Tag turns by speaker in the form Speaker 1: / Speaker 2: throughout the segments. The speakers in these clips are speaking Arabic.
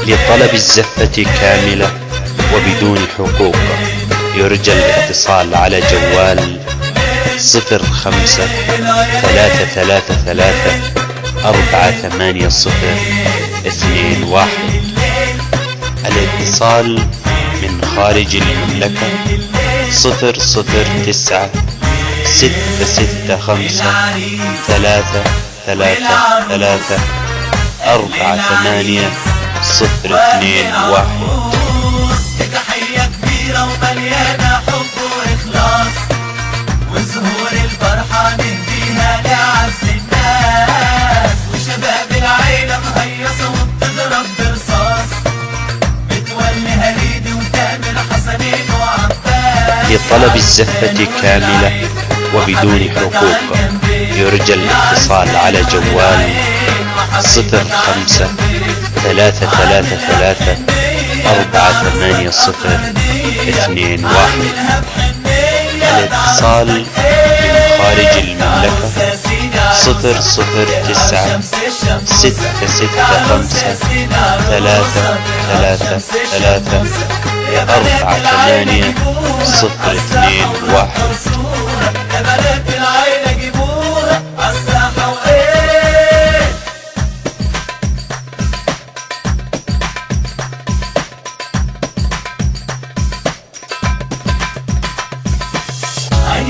Speaker 1: لطلب الزفة كاملة وبدون حقوق يرجى الاتصال على جوال 05-333-480-21. الاتصال من خارج المملكة 009-665-333-480-21.
Speaker 2: تحية كبيرة ومليانة حب وإخلاص، وزهور الفرحة نهديها لأعز الناس، وشباب العيلة مهيصة وبتضرب برصاص، بتولي هريدي وتامر حسنين وعباس.
Speaker 1: لطلب الزفة كاملة وبدون حقوق يرجى الاتصال على جوال 05-333-480-21. الاتصال من خارج المملكة
Speaker 2: 009-665-333-480-21.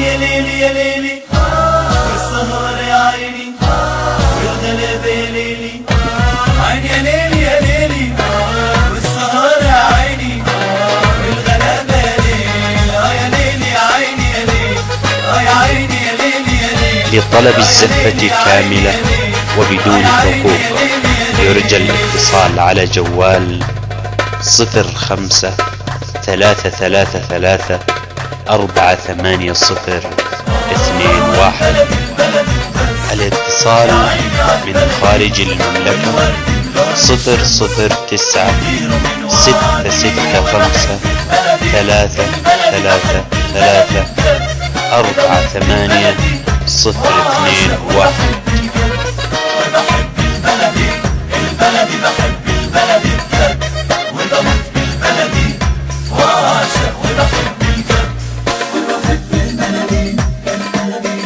Speaker 2: يا ليلي يا ليلي والسهر يا عيني والغلب يا ليلي، عيني يا ليلي يا ليلي والسهر يا عيني والغلب يا ليلي، يا ليلي يا عيني يا ليلي، يا عيني يا ليلي يا ليلي.
Speaker 1: لطلب الزفة كاملة وبدون حقوق يرجى الاتصال على جوال 05-333-480-21. الاتصال من خارج المملكة 009-665-333-480-21.
Speaker 2: بلدي بحب البلدي بجد، وبموت بالبلدي وعاشق وبحب الجد، وبحب البلدي البلدي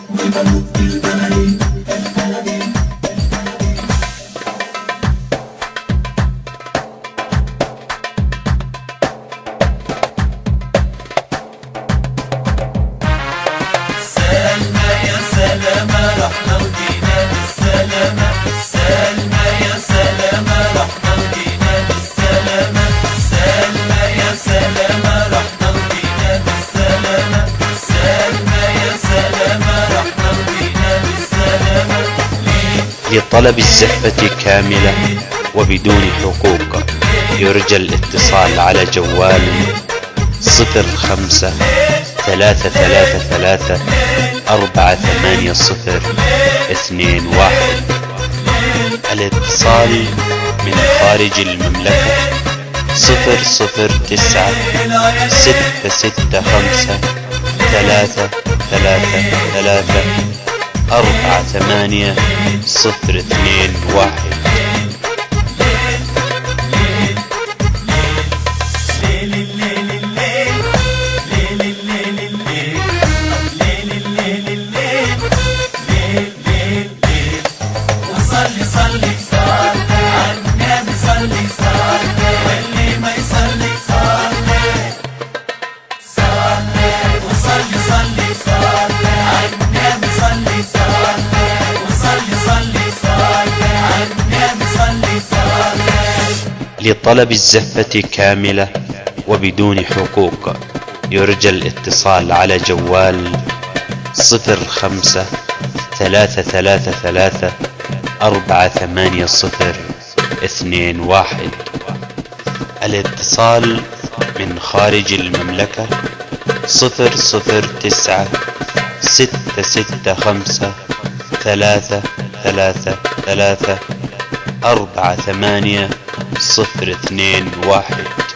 Speaker 2: وبموت بالبلدي البلدي. سلمى يا سلامة رحنا ودينا بالسلامة، سلمى يا سلامة رحنا ودينا بالسلامة، سلمى يا سلامة رحنا ودينا بالسلامة، سلمى يا سلامة رحنا ودينا بالسلامة.
Speaker 1: لطلب الزفة كاملة وبدون حقوق يرجى الاتصال على جوال 05-333-480-21. الاتصال من خارج المملكة 009-665-333-480-21.
Speaker 2: وصلي صلي صلي عالنبي، صلي صلي واللي ما يصلي صلي صلي، وصلي صلي صلي عالنبي، صلي صلي وصلي صلي صلي عالنبي، صلي صلي.
Speaker 1: لطلب الزفة كاملة وبدون حقوق يرجى الاتصال على جوال 05-333-480-21. الاتصال من خارج المملكة 009-665-333-480-21. 021.